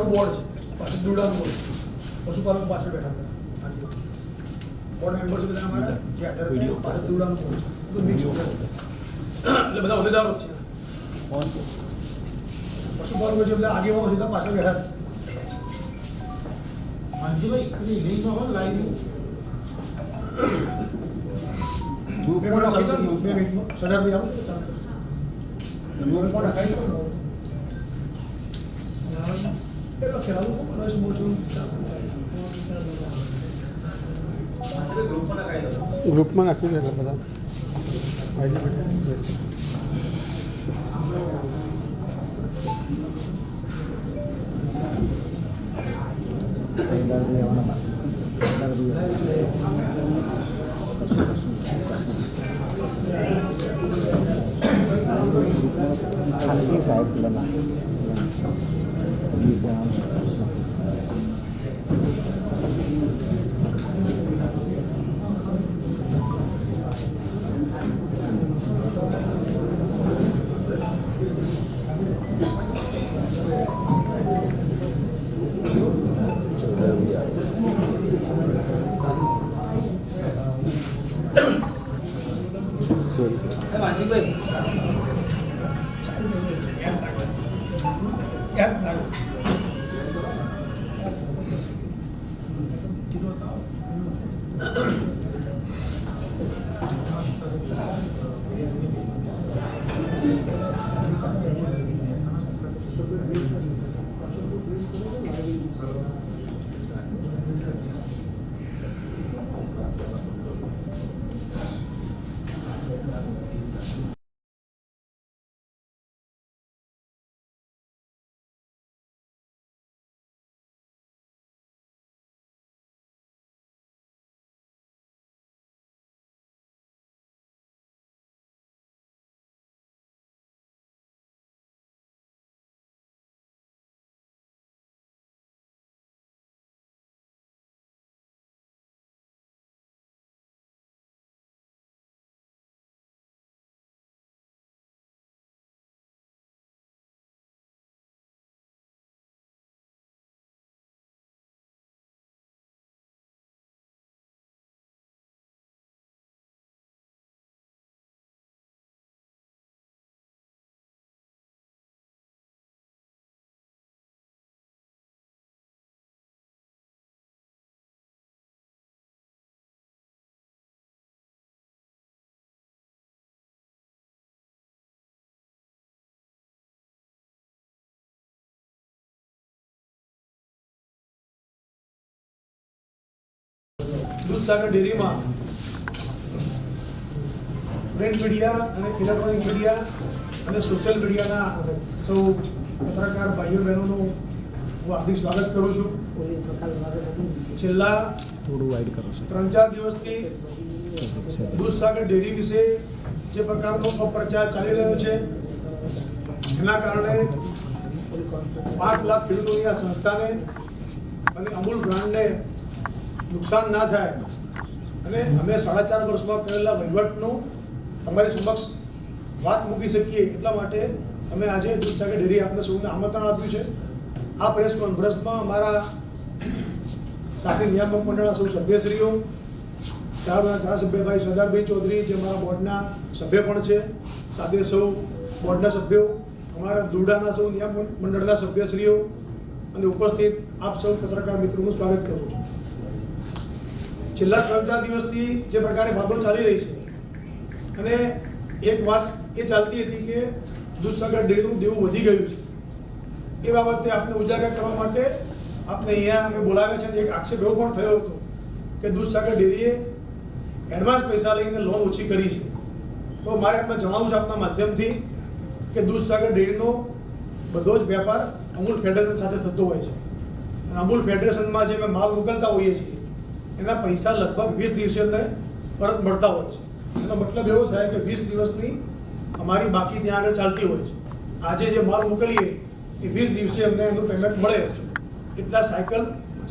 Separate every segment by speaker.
Speaker 1: Board है दूड़ा board पशुपालन पाछળ બેઠા બોર્ડ મેમ્બર્સ બધા અમારા જે આધાર કાર્ડ दूड़ा બોર્ડ તો મિક્સ એટલે બધા હોદ્દેદારો છે પશુપાલન જે બધા આગેવાનો સીધા પાછળ બેઠા હાજી ભાઈ પેલી ઇંગ્લિશમાં હોય લાઈન બે મિનિટમાં સજાર ભાઈ આવો ચાલો કોણ ખાઈ Pero que algo no es mucho.
Speaker 2: Group में नाखी दे पता आईडी
Speaker 3: खाली साइड लेना
Speaker 1: દૂધસાગર ડેરીમાં પ્રિન્ટ મીડિયા અને ઇલેક્ટ્રોનિક મીડિયા અને સોશિયલ મીડિયાના સૌ પત્રકાર ભાઈઓ બહેનોનું હું હાર્દિક સ્વાગત કરું છું. છેલ્લા 3-4 દિવસથી દૂધસાગર ડેરી વિશે જે પ્રકારનો અપપ્રચાર ચાલી રહ્યો છે એના કારણે 5 લાખ ખેડૂતોની આ સંસ્થાને અને અમૂલ બ્રાન્ડને નુકસાન ના થાય અને અમે 4.5 વર્ષમાં કરેલા વહીવટનું તમારી સમક્ષ વાત મૂકી શકીએ એટલા માટે અમે આજે દૂધસાગર ડેરી આપને સૌને આમંત્રણ આપ્યું છે. આ પ્રેસ કોન્ફરન્સમાં અમારા સાથે નિયામક મંડળના સૌ સભ્યશ્રીઓ, ત્યારબાદ ધારાસભ્યભાઈ સરદારભાઈ ચૌધરી જે અમારા બોર્ડના સભ્ય પણ છે, સાથે સૌ બોર્ડના સભ્યો, અમારા દુરડાના સૌ નિયામક મંડળના સભ્યશ્રીઓ અને ઉપસ્થિત આપ સૌ પત્રકાર મિત્રોનું સ્વાગત કરું છું. છેલ્લા 3-4 દિવસથી જે પ્રકારે વાતો ચાલી રહી છે અને એક વાત એ ચાલતી હતી કે દૂધસાગર ડેરીનું દેવું વધી ગયું છે. એ બાબતે આપને ઉજાગર કરવા માટે આપને અહીંયા અમે બોલાવ્યા છે. એક આક્ષેપ એવો પણ થયો હતો કે દૂધસાગર ડેરીએ એડવાન્સ પૈસા લઈને લોન ઓછી કરી છે. તો મારે આપને જણાવવું છે આપના માધ્યમથી કે દૂધસાગર ડેરીનો બધો જ વેપાર અમૂલ ફેડરેશન સાથે થતો હોય છે. અમૂલ ફેડરેશનમાં જે અમે માલ મોકલતા હોઈએ છીએ એના પૈસા લગભગ 20 દિવસે પરત મળતા હોય છે. એનો મતલબ એવો થાય કે 20 દિવસની અમારી બાકી ત્યાં આગળ ચાલતી હોય છે. આજે જે માલ મોકલીએ એ 20 દિવસે અમને એનું પેમેન્ટ મળે એટલા સાયકલ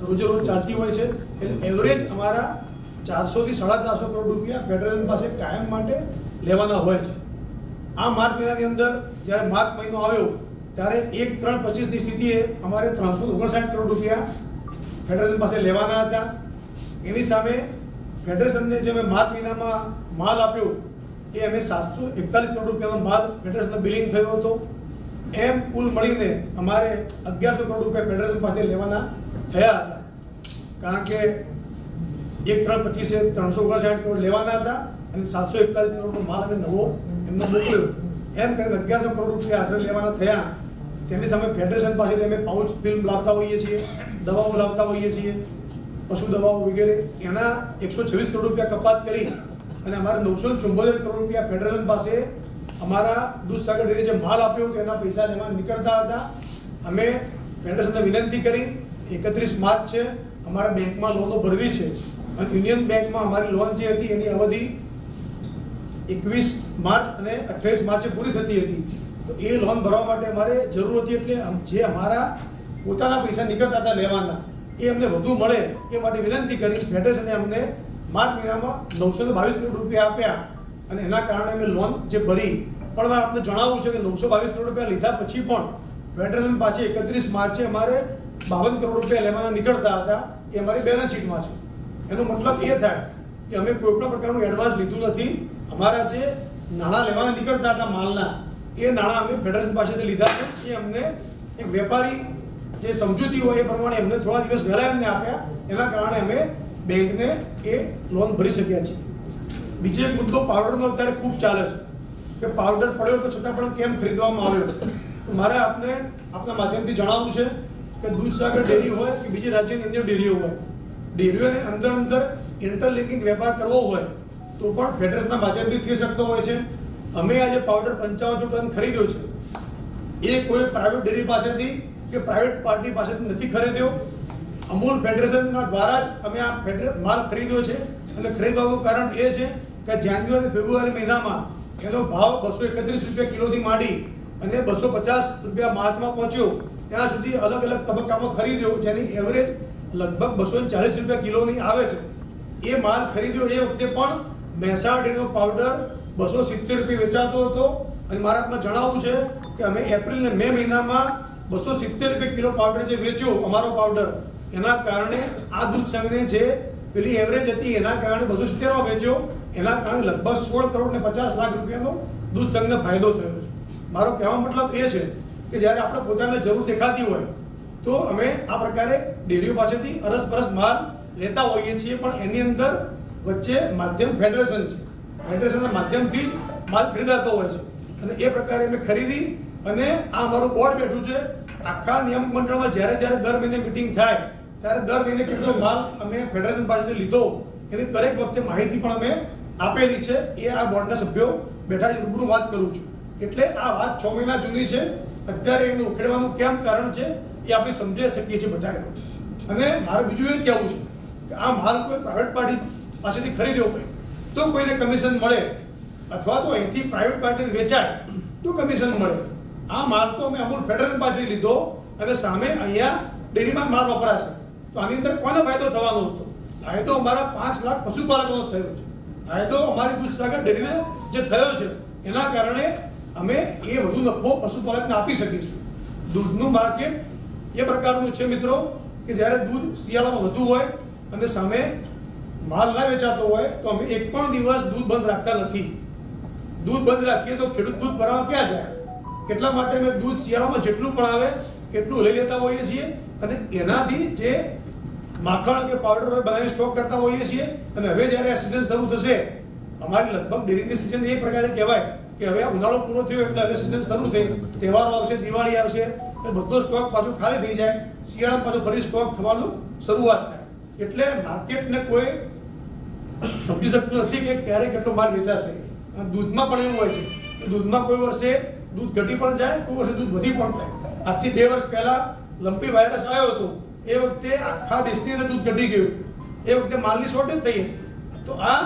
Speaker 1: રોજે રોજ ચાલતી હોય છે. એટલે એવરેજ અમારા 400 થી 450 કરોડ રૂપિયા ફેડરેશન પાસે કાયમ માટે લેવાના હોય છે. આ માર્ચ મહિનાની અંદર જ્યારે માર્ચ મહિનો આવ્યો ત્યારે 1/3/25ની સ્થિતિએ અમારે 359 કરોડ રૂપિયા ફેડરેશન પાસે લેવાના હતા. એની સામે ફેડરેશનને જે અમે માર્ચ મહિનામાં માલ આપ્યો એ અમે 741 કરોડ રૂપિયાનો માલ ફેડરેશનનો બિલિંગ થયો હતો. એમ કુલ મળીને અમારે 1100 કરોડ રૂપિયા ફેડરેશન પાસે લેવાના થયા હતા. કારણ કે 1/3/25 359 કરોડ લેવાના હતા અને 741 કરોડનો માલ અમે નવો એમનો મોકલ્યો. એમ કરીને 1100 કરોડ રૂપિયા આશરે લેવાના થયા. તેની સામે ફેડરેશન પાસેથી અમે પાઉચ ફિલ્મ લાવતા હોઈએ છીએ, દવાઓ લાવતા હોઈએ છીએ, પશુ દવાઓ વગેરે. એના 126 કરોડ રૂપિયા કપાત કરી અને અમારે 974 કરોડ રૂપિયા ફેડરેશન પાસે અમારા દૂધસાગર ડેરીએ જે માલ આપ્યો તેના પૈસા લેવા નીકળતા હતા. અમે ફેડરેશનને વિનંતી કરી 31 માર્ચ છે, અમારા બેંકમાં લોનો ભરવી છે અને યુનિયન બેંકમાં અમારી લોન જે હતી એની અવધિ 21 માર્ચ અને 28 માર્ચે પૂરી થતી હતી. તો એ લોન ભરવા માટે અમારે જરૂર હતી. એટલે જે અમારા પોતાના પૈસા નીકળતા હતા લેવાના એ અમને વધુ મળે એ માટે વિનંતી કરી ફેડરેશને અમને માર્ચ મહિનામાં 922 કરોડ રૂપિયા આપ્યા અને એના કારણે અમે લોન જે ભરી. પણ આપને જણાવવું છે કે 922 કરોડ રૂપિયા લીધા પછી પણ ફેડરેશન પાસે 31 માર્ચે અમારે 52 કરોડ રૂપિયા લેવાના નીકળતા હતા. એ અમારી બેલેન્સ શીટમાં છે. એનો મતલબ એ થાય કે અમે કોઈ પણ પ્રકારનું એડવાન્સ લીધું નથી. અમારા જે નાણાં લેવાના નીકળતા હતા માલના એ નાણાં અમે ફેડરેશન પાસેથી લીધા છે. એ અમને એક વેપારી જે સમજૂતી હોય એ પ્રમાણે એમને થોડા દિવસ પહેલા એમને આપ્યા. એના કારણે અમે બેંકને એ લોન ભરી શક્યા છીએ. બીજો એક મુદ્દો પાવડરનો અત્યારે ખૂબ ચાલે છે કે પાવડર પડ્યો તો છતાં પણ કેમ ખરીદવામાં આવ્યો. તો મારે આપના માધ્યમથી જણાવવું છે કે દૂધસાગર ડેરી હોય કે બીજી રાજ્યની અન્ય ડેરીઓ હોય, ડેરીઓને અંદર ઇન્ટરલિંકિંગ વેપાર કરવો હોય તો પણ ફેડરેશનના માધ્યમથી થઈ શકતો હોય છે. અમે આજે પાવડર 55 ટન ખરીદ્યો છે. એ કોઈ પ્રાઇવેટ ડેરી પાસેથી કે પ્રાઇવેટ પાર્ટી પાસેથી નથી ખરીદ્યો. અમૂલ ફેડરેશનના દ્વારા જ અમે આ માલ ખરીદ્યો છે. અને ખરીદવાનું કારણ એ છે કે જાન્યુઆરી ફેબ્રુઆરી મહિનામાં એનો ભાવ 231 રૂપિયા કિલોથી માંડી અને 250 રૂપિયા માર્ચમાં પહોંચ્યો. ત્યાં સુધી અલગ અલગ તબક્કામાં ખરીદ્યો જેની એવરેજ લગભગ 240 રૂપિયા કિલોની આવે છે. એ માલ ખરીદ્યો એ વખતે પણ મહેસાણા ડેરીનો પાવડર 270 રૂપિયા વેચાતો હતો. અને મારે આપને જણાવવું છે કે અમે એપ્રિલ અને મે મહિનામાં 270 રૂપિયા કિલો પાવડર જે વેચ્યો અમારો પાવડર એના કારણે આ દૂધ સંઘને જે પેલી એવરેજ હતી એના કારણે 270 વેચ્યો. એના કારણે લગભગ 16 કરોડ ને 50 લાખ રૂપિયાનો દૂધ સંઘને ફાયદો થયો છે. મારો કહેવાનો મતલબ એ છે કે જ્યારે આપણે પોતાને જરૂર દેખાતી હોય તો અમે આ પ્રકારે ડેરીઓ પાસેથી અરસપરસ માલ લેતા હોઈએ છીએ. પણ એની અંદર વચ્ચે માધ્યમ ફેડરેશન છે. ફેડરેશનના માધ્યમથી જ માલ ખરીદાતો હોય છે અને એ પ્રકારે અમે ખરીદી અને આ અમારું બોર્ડ બેઠું છે. આખા નિયામક મંડળમાં જ્યારે દર મહિને મિટિંગ થાય ત્યારે દર મહિને કેટલો માલ અમે ફેડરેશન પાસેથી લીધો એની દરેક વખતે માહિતી પણ અમે આપેલી છે. એ આ બોર્ડના સભ્યો બેઠા છે, રૂબરૂ વાત કરું છું. એટલે આ વાત 6 મહિના જૂની છે. અત્યારે એને ઉકેલવાનું કેમ કારણ છે એ આપણે સમજી શકીએ છીએ બધા. અને મારે બીજું એ કહેવું છે કે આ માલ કોઈ પ્રાઇવેટ પાર્ટી પાસેથી ખરીદ્યો હોય તો કોઈને કમિશન મળે, અથવા તો અહીંથી પ્રાઇવેટ પાર્ટીને વેચાય તો કમિશન મળે. આ માલ તો અમે અમૂલ ફેડરેશન પાસેથી લીધો અને સામે અહીંયા ડેરીમાં માલ વપરાશે. તો આની અંદર કોને ફાયદો થવાનો હતો? ફાયદો અમારા 5 લાખ પશુપાલકોનો થયો છે. ફાયદો અમારી દૂધસાગર ડેરીને જે થયો છે એના કારણે અમે એ વધુ નફો પશુપાલકને આપી શકીશું. દૂધનું માર્કેટ એ પ્રકારનું છે મિત્રો કે જ્યારે દૂધ શિયાળામાં વધુ હોય અને સામે માલ ના વેચાતો હોય તો અમે એક પણ દિવસ દૂધ બંધ રાખતા નથી. દૂધ બંધ રાખીએ તો ખેડૂત દૂધ ભરાવા ક્યાં જાય? એટલા માટે અમે દૂધ શિયાળામાં જેટલું પણ આવે એટલું લઈ લેતા હોઈએ છીએ અને એનાથી જે માખણ કે પાવડર હોય બનાવી સ્ટોક કરતા હોઈએ છીએ. અને હવે જ્યારે આ સિઝન શરૂ થશે, અમારી લગભગ ડેરીની સિઝન એ પ્રકારે કહેવાય કે હવે આ ઉનાળો પૂરો થયો એટલે હવે સિઝન શરૂ થઈ, તહેવારો આવશે, દિવાળી આવશે, એટલે બધો સ્ટોક પાછો ખાલી થઈ જાય. શિયાળામાં પાછો ફરી સ્ટોક થવાનું શરૂઆત થાય. એટલે માર્કેટને કોઈ સમજી શકતું નથી કે ક્યારે કેટલો માલ વેચાશે. દૂધમાં પણ એવું હોય છે કે દૂધમાં કોઈ વર્ષે દૂધ ઘટી પણ જાય, કોઈ વર્ષે દૂધ વધી પણ જાય. આજથી 2 વર્ષ પહેલા લંપી વાયરસ આવ્યો હતો, એ વખતે આખા દેશની અંદર દૂધ ઘટી ગયું, એ વખતે માલની શોર્ટેજ થઈ હતી. તો આ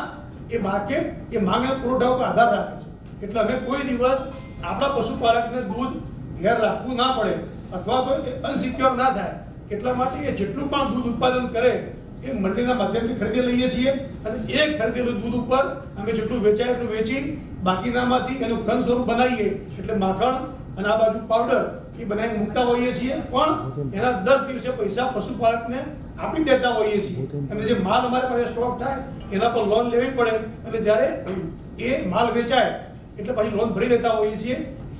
Speaker 1: એ માર્કેટ એ માંગ અને પુરવઠા ઉપર આધાર રાખે છે. એટલે અમે કોઈ દિવસ આપણા પશુપાલકને દૂધ ઘેર રાખવું ના પડે અથવા તો એ અનસિક્યોર ના થાય એટલા માટે એ જેટલું પણ દૂધ ઉત્પાદન કરે એ મંડીના માધ્યમથી ખરીદી લઈએ છીએ. અને એ ખરીદેલું દૂધ ઉપર અમે જેટલું વેચાય એટલું વેચી બાકીનામાંથી એનું ઘન સ્વરૂપ બનાવીએ એટલે માખણ અને આ બાજુ પાવડર એ બનાવી મૂકતા હોઈએ છીએ. પણ એના 10 દિવસે પૈસા પશુપાલકને આપી દેતા હોઈએ છીએ. અને જે માલ અમારે પાસે સ્ટોક થાય એના પર લોન લેવી પડે અને જ્યારે એ માલ વેચાય એટલે પછી લોન ભરી દેતા હોઈએ છીએ.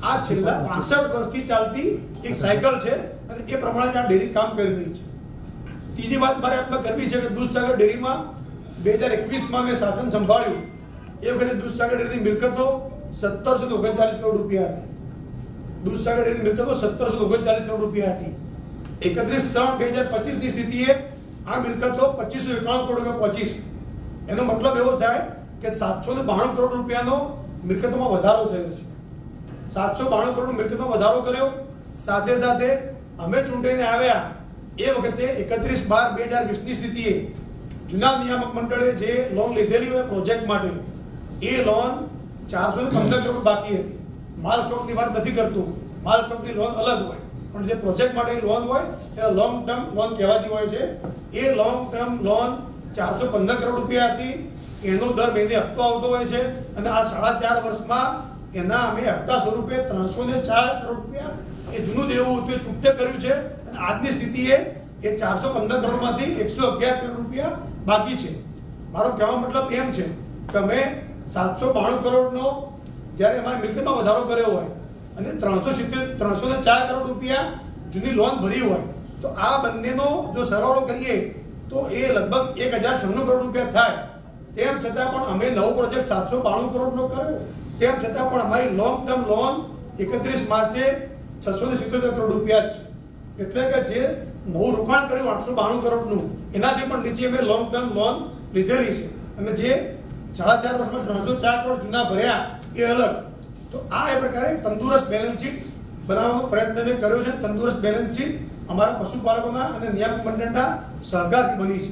Speaker 1: આ છેલ્લા 65 વર્ષથી ચાલતી એક સાયકલ છે અને એ પ્રમાણે આ ડેરી કામ કરી રહી છે. ત્રીજી વાત મારે આપને કરવી છે કે દૂધસાગર ડેરીમાં 2021માં મેં શાસન સંભાળ્યું એ વખતે દૂધસાગર ડેરીની મિલકતો 1739 કરોડ રૂપિયા હતી. દૂધસાગર ડેરીની મિલકતો 1739 કરોડ રૂપિયા હતી. 31/3/2025 ની સ્થિતિએ આ મિલકતો 2591 કરોડ રૂપિયા પહોંચી છે. એનો મતલબ એવો થાય કે 792 કરોડ રૂપિયાનો મિલકતોમાં વધારો થયો છે. 792 કરોડ મિલકતમાં વધારો કર્યો. સાથે સાથે અમે ચૂંટાઈને આવ્યા એ વખતે 31/12/2020 ની સ્થિતિએ જૂના નિયામક મંડળે જે લોન લીધેલી હોય પ્રોજેક્ટ માટે એ લોન 415 કરોડ બાકી હતી. માલ સ્ટોકની વાત નથી કરતો, માલ સ્ટોકની લોન અલગ હોય, પણ જે પ્રોજેક્ટ માટે લોન હોય એ લોંગ ટર્મ લોન કહેવાતી હોય છે. એ લોંગ ટર્મ લોન 415 કરોડ રૂપિયા હતી. એનો દર મહિને હપ્તો આવતો હોય છે અને આ 4.5 વર્ષમાં એના અમે હપ્તા સ્વરૂપે 304 કરોડ રૂપિયા એ જૂનું દેવું હતું એ ચૂકતે કર્યું છે. અને આજની સ્થિતિએ એ 415 કરોડમાંથી 111 કરોડ રૂપિયા બાકી છે. મારો કહેવાનો મતલબ એમ છે કે અમે 792 કરોડનો જ્યારે અમારી મિલકતમાં વધારો કર્યો હોય અને 304 કરોડ રૂપિયા જૂની લોન ભરી હોય તો આ બંનેનો જો સરવાળો કરીએ તો એ લગભગ 1096 કરોડ રૂપિયા થાય. તેમ છતાં પણ અમે નવો પ્રોજેક્ટ 792 કરોડનો કર્યો. તેમ છતાં પણ અમારી લોંગ ટર્મ લોન 31 માર્ચે 677 કરોડ રૂપિયા છે. એટલે કે જે નવું રોકાણ કર્યું 892 કરોડનું એનાથી પણ નીચે અમે લોંગ ટર્મ લોન લીધેલી છે. અને જે 4.5 વર્ષમાં 304 કરોડ જૂના ભર્યા એ અલગ. તો આ એ પ્રકારે તંદુરસ્ત બેલેન્સ શીટ બનાવવાનો પ્રયત્ન મેં કર્યો છે. તંદુરસ્ત બેલેન્સ શીટ અમારા પશુપાલકોના અને નિયામક મંડળના સહકારથી બની છે.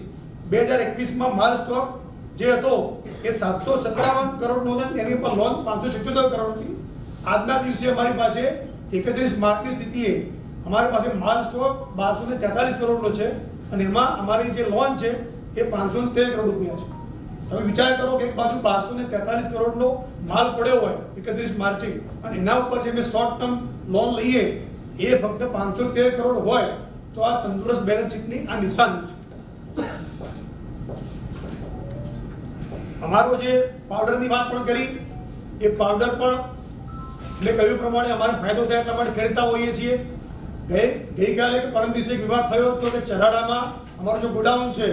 Speaker 1: 2021માં માલ સ્ટોક જે હતો એ 757 કરોડનો હતો, એની પર લોન 577 કરોડ હતી. આજના દિવસે અમારી પાસે 31 માર્ચની સ્થિતિએ અમારી પાસે માલ સ્ટોક 1243 કરોડનો છે અને એમાં અમારી જે લોન છે એ 513 કરોડ રૂપિયા છે. તમે વિચાર કરો કે એક બાજુ 1243 કરોડનો માલ પડ્યો હોય 31 માર્ચે અને એના ઉપર જે મેં શોર્ટ ટર્મ લોન લઈએ એ ફક્ત 513 કરોડ હોય તો આ તંદુરસ્ત બેલેન્સ શીટની આ નિશાની છે. અમારો જે પાવડરની વાત પણ કરી એ પાવડર પણ મેં કહ્યું પ્રમાણે અમારે ફાયદો થાય એટલા માટે ખરીદતા હોઈએ છીએ. ગઈકાલે કે પરમ દિવસે એક વિવાદ થયો હતો કે ચરાડામાં અમારો જે ગોડાઉન છે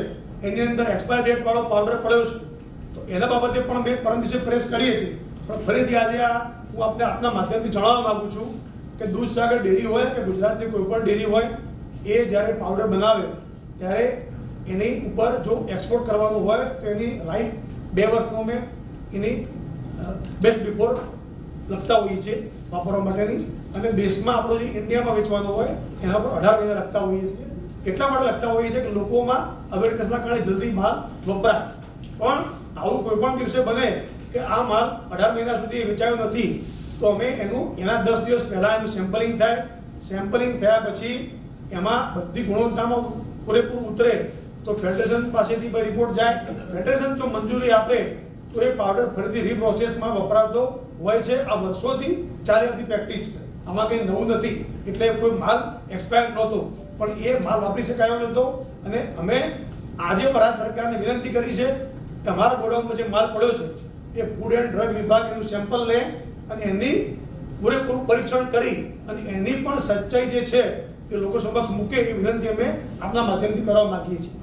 Speaker 1: એની અંદર એક્સપાયર ડેટ વાળો પાવડર પડ્યો છે. તો એના બાબતે પણ મેં પરમ દિવસે પ્રેસ કરી હતી. પણ ફરીથી આજે હું આપના માધ્યમથી જણાવવા માંગુ છું કે દૂધસાગર ડેરી હોય કે ગુજરાતની કોઈ પણ ડેરી હોય એ જ્યારે પાવડર બનાવે ત્યારે એની ઉપર જો એક્સપોર્ટ કરવાનું હોય તો એની લાઈફ 2 વર્ષનો અમે એની બેસ્ટ બિફોર લખતા હોઈએ છીએ વાપરવા માટેની, અને દેશમાં આપણો જે ઇન્ડિયામાં વેચવાનો હોય એના પર 18 મહિના લખતા હોઈએ છીએ. એટલા માટે લખતા હોઈએ છીએ કે લોકોમાં અવેરનેસના કારણે જલ્દી માલ વપરાય. પણ આવું કોઈ પણ દિવસે બને કે આ માલ 18 મહિના સુધી વેચાયો નથી તો અમે એના 10 દિવસ પહેલાં એનું સેમ્પલિંગ થાય. સેમ્પલિંગ થયા પછી એમાં બધી ગુણવત્તામાં પૂરેપૂરું ઉતરે તો ફેડરેશન પાસેથી કોઈ રિપોર્ટ જાય. ફેડરેશન જો મંજૂરી આપે તો એ પાવડર ફરીથી રીપ્રોસેસમાં વપરાતો હોય છે. આ વર્ષોથી ચાલી આવતી પ્રેક્ટિસ છે, આમાં કંઈ નવું નથી. એટલે કોઈ માલ એક્સપાયર નહોતો પણ એ માલ વાપરી શકાયો હતો. અને અમે આજે ભારત સરકારને વિનંતી કરી છે કે અમારા ગોડાઉનમાં જે માલ પડ્યો છે એ ફૂડ એન્ડ ડ્રગ વિભાગ એનું સેમ્પલ લે અને એની પૂરેપૂરું પરીક્ષણ કરી અને એની પણ સચ્ચાઈ જે છે એ લોકો સમક્ષ મૂકે એ વિનંતી અમે આપના માધ્યમથી કરવા માંગીએ છીએ.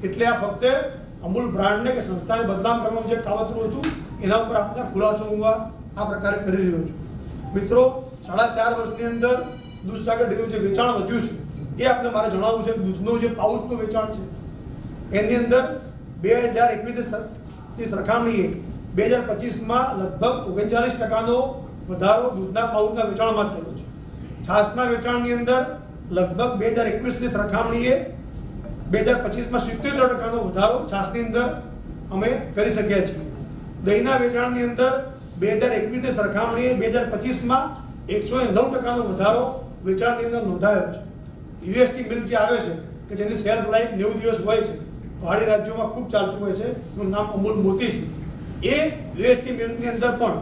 Speaker 1: એટલે આ ફક્ત અમૂલ બ્રાન્ડને કે સંસ્થાને બદનામ કરવાનું જે કાવતરું હતું એના ઉપર આપણે ખુલાસો હું આ પ્રકારે કરી રહ્યો છું. મિત્રો, 4.5 વર્ષની અંદર દૂધસાગર ડેરીનું જે વેચાણ વધ્યું છે એ આપણે મારે જણાવવું છે. દૂધનું જે પાઉચનું વેચાણ છે એની અંદર 2021ની સરખામણીએ 2025માં લગભગ 39% વધારો દૂધના પાઉચના વેચાણમાં થયો છે. છાશના વેચાણની અંદર લગભગ 2021ની સરખામણીએ 2025માં 77% વધારો છાશની અંદર અમે કરી શક્યા છીએ. દહીંના વેચાણની અંદર 2021ની સરખામણીએ 2025માં 109% વધારો વેચાણની અંદર નોંધાયો છે. યુએસટી મિલ્ક જે આવે છે કે જેની શેલ્ફ લાઈફ 90 દિવસ હોય છે, પહાડી રાજ્યોમાં ખૂબ ચાલતું હોય છે, એનું નામ અમૂલ મોતી છે. એ યુએસટી મિલ્કની અંદર પણ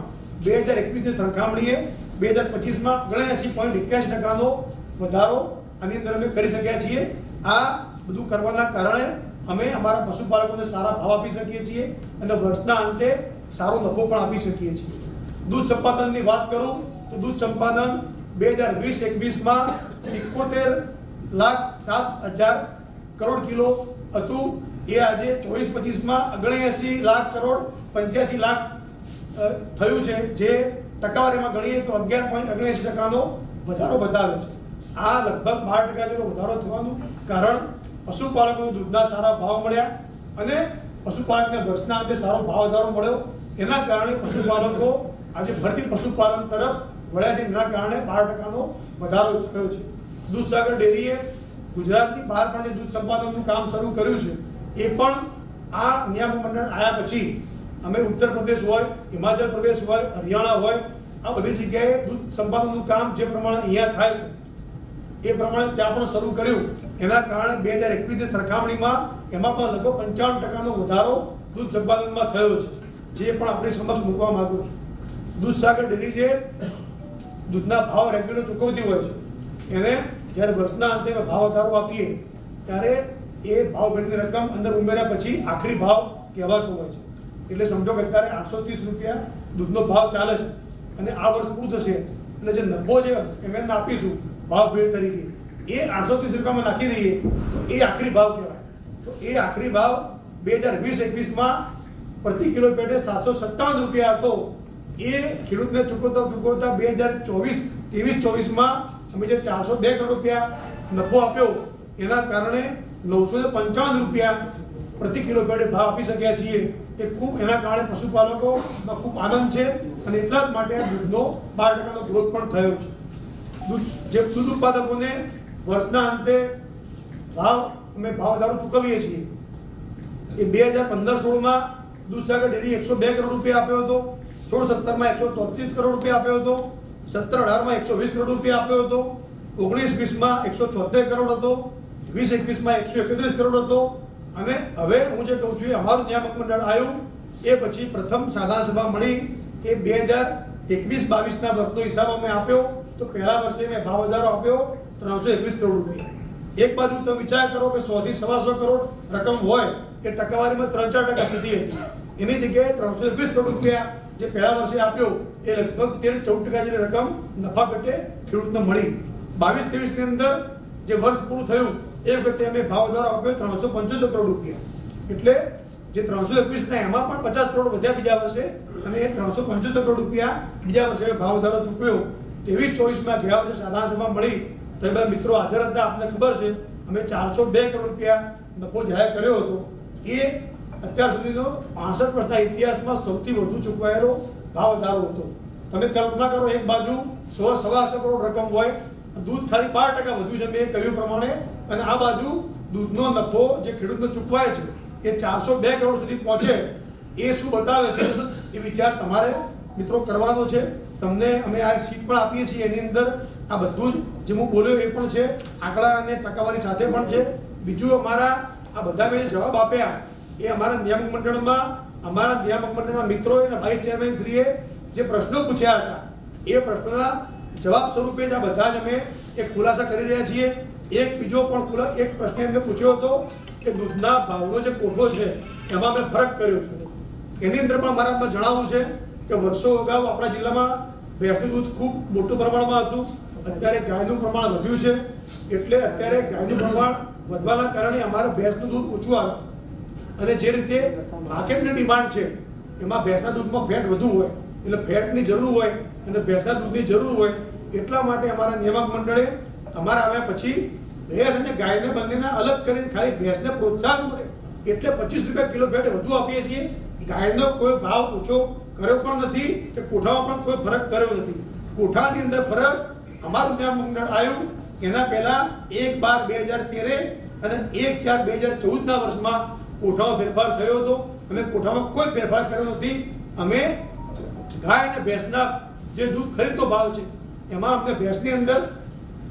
Speaker 1: 2021ની સરખામણીએ 2025માં 79.81% વધારો આની અંદર અમે કરી શક્યા છીએ. આ બધું કરવાના કારણે અમે અમારા પશુપાલકોને સારા ભાવ આપી શકીએ છીએ અને વર્ષના અંતે સારો નફો પણ આપી શકીએ છીએ. દૂધ સંપાદનની વાત કરું તો દૂધ સંપાદન 2020-21માં 71,07,000 કરોડ કિલો હતું. એ આજે 24-25માં 79 લાખ કરોડ 85 લાખ થયું છે, જે ટકાવારીમાં ગણીએ તો 11.79%નો વધારો બતાવે છે. આ લગભગ 12% જેટલો વધારો થવાનું કારણ પશુપાલકોને દૂધના સારા ભાવ મળ્યા અને પશુપાલકને વર્ષના અંતે સારો ભાવ વધારો મળ્યો. એના કારણે પશુપાલકો આજે ફરીથી પશુપાલન તરફ વળ્યા છે. એના કારણે 12%નો વધારો થયો છે. દૂધસાગર ડેરીએ ગુજરાતની બહાર પણ જે દૂધ સંપાદનનું કામ શરૂ કર્યું છે એ પણ આ નિયામક મંડળ આવ્યા પછી અમે ઉત્તર પ્રદેશ હોય, હિમાચલ પ્રદેશ હોય, હરિયાણા હોય, આ બધી જગ્યાએ દૂધ સંપાદનનું કામ જે પ્રમાણે અહીંયા થાય છે એ પ્રમાણે ત્યાં પણ શરૂ કર્યું. એના કારણે 2021ની સરખામણીમાં એમાં પણ લગભગ 55%નો વધારો દૂધ સંપાદનમાં થયો છે, જે પણ આપણી સમક્ષ મૂકવા માંગુ છું. દૂધસાગર ડેરી જે દૂધના ભાવ રેગ્યુલર ચૂકવતી હોય છે એને જ્યારે વર્ષના અંતે ભાવ વધારો આપીએ ત્યારે એ ભાવ ભેટની રકમ અંદર ઉમેર્યા પછી આખરી ભાવ કહેવાતો હોય છે. એટલે સમજો કે અત્યારે 830 રૂપિયા દૂધનો ભાવ ચાલે છે અને આ વર્ષ પૂરું થશે એટલે જે નફો જે એમને આપીશું ભાવ ભેટ તરીકે એ 830 રૂપિયામાં નાખી દઈએ તો એ આખરી ભાવ કહેવાય. તો એ આખરી ભાવ 2020-21માં પ્રતિ કિલો પેટે 757 રૂપિયા હતો. એ ખેડૂતને ચૂકવતા 2023-24માં અમે જે 402 કરોડ રૂપિયા નફો આપ્યો એના કારણે 955 રૂપિયા પ્રતિ કિલો પેટે ભાવ આપી શક્યા છીએ. એ ખૂબ એના કારણે પશુપાલકોમાં ખૂબ આનંદ છે અને એટલા જ માટે આ દૂધનો 12%નો ગ્રોથ પણ થયો છે. દૂધ ઉત્પાદકોને વર્ષના અંતે અમે ભાવ વધારો ચૂકવીએ છીએ. એ 2015-16માં દૂધસાગર ડેરી 102 કરોડ રૂપિયા આપ્યો હતો, 16-17માં 133 કરોડ રૂપિયા આપ્યો હતો, 17-18માં 120 કરોડ રૂપિયા આપ્યો હતો, 19-20માં 176 કરોડ હતો, 20-21માં 131 કરોડ હતો. અને હવે હું જે કહું છું એ અમારું નિયામક મંડળ આવ્યું એ પછી પ્રથમ સાધારણ સભા મળી એ 2021-22ના વર્ષનો હિસાબ અમે આપ્યો તો પહેલા વર્ષે મેં ભાવ વધારો આપ્યો 321 કરોડ રૂપિયા. એક બાજુ તમે વિચાર કરો કે 100 થી 125 કરોડ રકમ હોય એ ટકાવારીમાં 3-4% થતી હતી. એની જગ્યાએ 321 કરોડ રૂપિયા જે પહેલા વર્ષે આપ્યો એ લગભગ 13-14% જેટલી રકમ નફા પેટે ખેડૂતને મળી. 22-23ની અંદર જે વર્ષ પૂરું થયું એ વખતે અમે ભાવ વધારો આપ્યો 375 કરોડ રૂપિયા. એટલે જે 321 એમાં પણ 50 કરોડ વધ્યા બીજા વર્ષે અને એ 375 કરોડ રૂપિયા બીજા વર્ષે ભાવ વધારો ચૂકવ્યો. 23-24માં ગયા વર્ષે સાધારણ સભા મળી તો એ બધા મિત્રો હાજર હતા. આપને ખબર છે અમે 402 કરોડ રૂપિયા નફો જાહેર કર્યો હતો એ અત્યાર સુધીનો 65 વર્ષના ઇતિહાસમાં સૌથી વધુ ચૂકવાયેલો ભાવ વધારો હતો. તમે કલ્પના કરો, એક બાજુ 100-125 કરોડ રકમ હોય, દૂધ ખાલી 12% વધ્યું છે મેં કહ્યું પ્રમાણે, અને આ બાજુ દૂધનો નફો જે ખેડૂતને ચૂકવાય છે એ 402 કરોડ સુધી પહોંચે. એ શું બતાવે છે એ વિચાર તમારે મિત્રો કરવાનો છે. તમને અમે આ શીટ પણ આપીએ છીએ, એની અંદર આ બધું જ જે હું બોલ્યો એ પણ છે, આંકડા અને ટકાવારી સાથે પણ છે. બીજું અમારા આ બધા મેં જવાબ આપ્યા એ અમારા નિયામક મંડળના મિત્રોએ અને ભાઈસ ચેરમેન શ્રીએ જે પ્રશ્નો પૂછ્યા હતા એ પ્રશ્નોના જવાબ સ્વરૂપે જ આ બધા જ અમે એક ખુલાસા કરી રહ્યા છીએ. એક બીજો પણ એક પ્રશ્ન એમને પૂછ્યો હતો કે દૂધના ભાવનો જે કોઠો છે એમાં મેં ફરક કર્યો છે. એની અંદર પણ મારા જણાવવું છે કે વર્ષો અગાઉ આપણા જિલ્લામાં ભેંસનું દૂધ ખૂબ મોટું પ્રમાણમાં હતું. અત્યારે ગાયનું પ્રમાણ વધ્યું છે, એટલે અત્યારે ગાયનું પ્રમાણ વધવાના કારણે અમારે ભેંસનું દૂધ ઓછું આવે. અને જે રીતે માર્કેટની ડિમાન્ડ છે એમાં ભેંસના દૂધમાં ફેટ વધુ હોય, એટલે ફેટની જરૂર હોય અને ભેંસના દૂધની જરૂર હોય, એટલા માટે અમારા નિયામક મંડળે અમારા આવ્યા પછી ભેંસ અને ગાયને બંનેને અલગ કરીને ખાલી ભેંસને પ્રોત્સાહન મળે એટલે 25 રૂપિયા કિલો ફેટ વધુ આપીએ છીએ. ગાયનો કોઈ ભાવ ઓછો કર્યો પણ નથી કે કોઠામાં પણ કોઈ ફરક કર્યો નથી. કોઠાની અંદર ફરક અમારું નિયામક મંડળ આવ્યું એના પહેલા 1/12/2013 અને 1/4/2014 વર્ષમાં કોઠામાં ફેરફાર થયો હતો. અમે કોઠામાં કોઈ ફેરફાર કર્યો નથી. અમે ગાય અને ભેંસના જે દૂધ ખરીદનો ભાવ છે એમાં અમને ભેંસની અંદર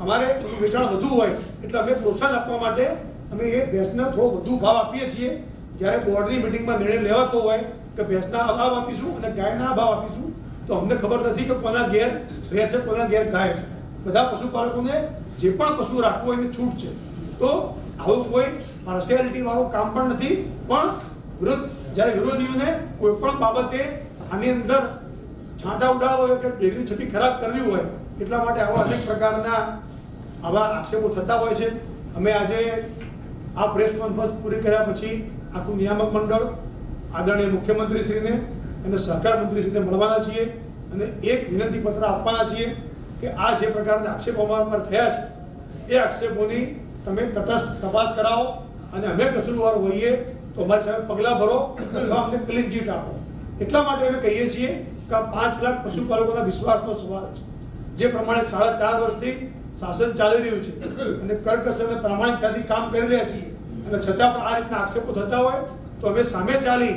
Speaker 1: અમારે વેચાણ વધુ હોય એટલે અમે પ્રોત્સાહન આપવા માટે અમે એ ભેંસને થોડો વધુ ભાવ આપીએ છીએ. જ્યારે બોર્ડની મિટિંગમાં નિર્ણય લેવાતો હોય કે ભેંસના આ ભાવ આપીશું અને ગાયના આ ભાવ આપીશું, તો અમને ખબર નથી કે કોના ઘેર ભેંસ છે, કોના ઘેર ગાય છે. બધા પશુપાલકોને જે પણ પશુ રાખવું હોય એની છૂટ છે. તો આવું કોઈ પાર્શિયાલિટી વાળું કામ પણ નથી. પણ જ્યારે વિરોધીઓને કોઈ પણ બાબતે આની અંદર છાંટા ઉડાડવા હોય કે ડેરીની છબી ખરાબ કરવી હોય એટલા માટે આવા અનેક પ્રકારના આવા આક્ષેપો થતા હોય છે. અમે આજે આ પ્રેસ કોન્ફરન્સ પૂરી કર્યા પછી આખું નિયામક મંડળ આદરણીય મુખ્યમંત્રીશ્રીને અને સહકાર મંત્રીશ્રીને મળવાના છીએ અને એક વિનંતી પત્ર આપવાના છીએ કે આ જે પ્રકારના આક્ષેપો અમારા પર થયા છે એ આક્ષેપોની તમે તટસ્થ તપાસ કરાવો અને અમે કસૂરવાર હોઈએ તો અમારી સામે પગલાં ભરો અથવા અમને ક્લીન ચીટ આપો. એટલા માટે અમે કહીએ છીએ કે 5 લાખ પશુપાલકોના વિશ્વાસનો સવાલ છે. જે પ્રમાણે 4.5 વર્ષથી શાસન ચાલી રહ્યું છે અને કરકસર અને પ્રામાણિકતાથી કામ કરી રહ્યા છીએ, અને છતાં પણ આ રીતના આક્ષેપો થતા હોય તો અમે સામે ચાલી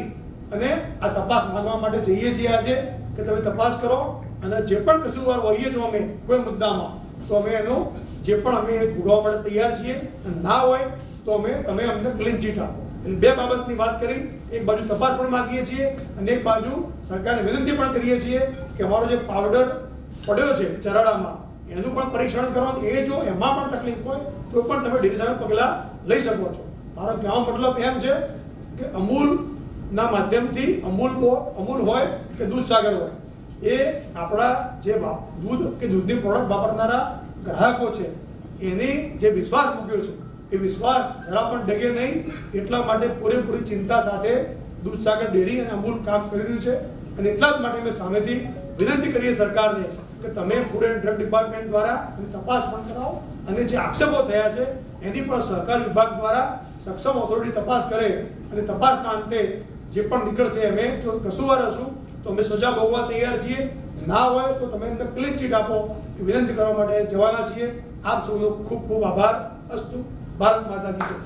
Speaker 1: અને આ તપાસ માંગવા માટે જઈએ છીએ આજે કે તમે તપાસ કરો અને જે પણ કસૂરવાર હોઈએ છો અમે કોઈ મુદ્દામાં તો અમે એનું જે પણ અમે ભોગવવા માટે તૈયાર છીએ. ના હોય તો તમે અમને ક્લીન ચીટ આપો. એટલે બે બાબતની વાત કરી, એક બાજુ તપાસ પણ માંગીએ છીએ અને એક બાજુ સરકારને વિનંતી પણ કરીએ છીએ કે અમારો જે પાવડર પડ્યો છે ચરાડામાં એનું પણ પરીક્ષણ કરવાનું. એ જો એમાં પણ તકલીફ હોય તો પણ તમે ડેરી સામે પગલાં લઈ શકો છો. મારો કહેવાનો મતલબ એમ છે કે અમૂલના માધ્યમથી અમૂલ હોય કે દૂધસાગર હોય, એ આપણા જે દૂધ કે દૂધની પ્રોડક્ટ વાપરનારા ગ્રાહકો છે એની જે વિશ્વાસ મૂક્યો છે એ વિશ્વાસ જરા પણ ડગે નહીં. એટલા માટે પૂરેપૂરી ચિંતા સાથે દૂધસાગર ડેરી અને અમૂલ કામ કરી રહ્યું છે. અને એટલા જ માટે અમે સામેથી વિનંતી કરીએ સરકારને કે તમે ફૂડ એન્ડ ડ્રગ ડિપાર્ટમેન્ટ દ્વારા તપાસ પણ કરાવો અને જે આક્ષેપો થયા છે એની પણ સહકાર વિભાગ દ્વારા સક્ષમ ઓથોરિટી તપાસ કરે અને તપાસના અંતે જે પણ નીકળશે અમે જો કસૂરવાર હશું તો અમે સજા ભોગવવા તૈયાર છીએ. ના હોય તો તમે અમને ક્લીન ચીટ આપો એ વિનંતી કરવા માટે જવાના છીએ. આપ સૌનો ખૂબ ખૂબ આભાર. અસ્તુ. ભારત માતા કી જય.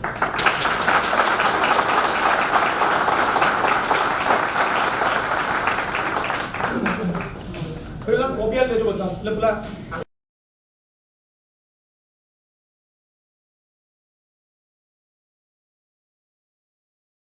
Speaker 1: કોપી લેજો બધા એટલે પેલા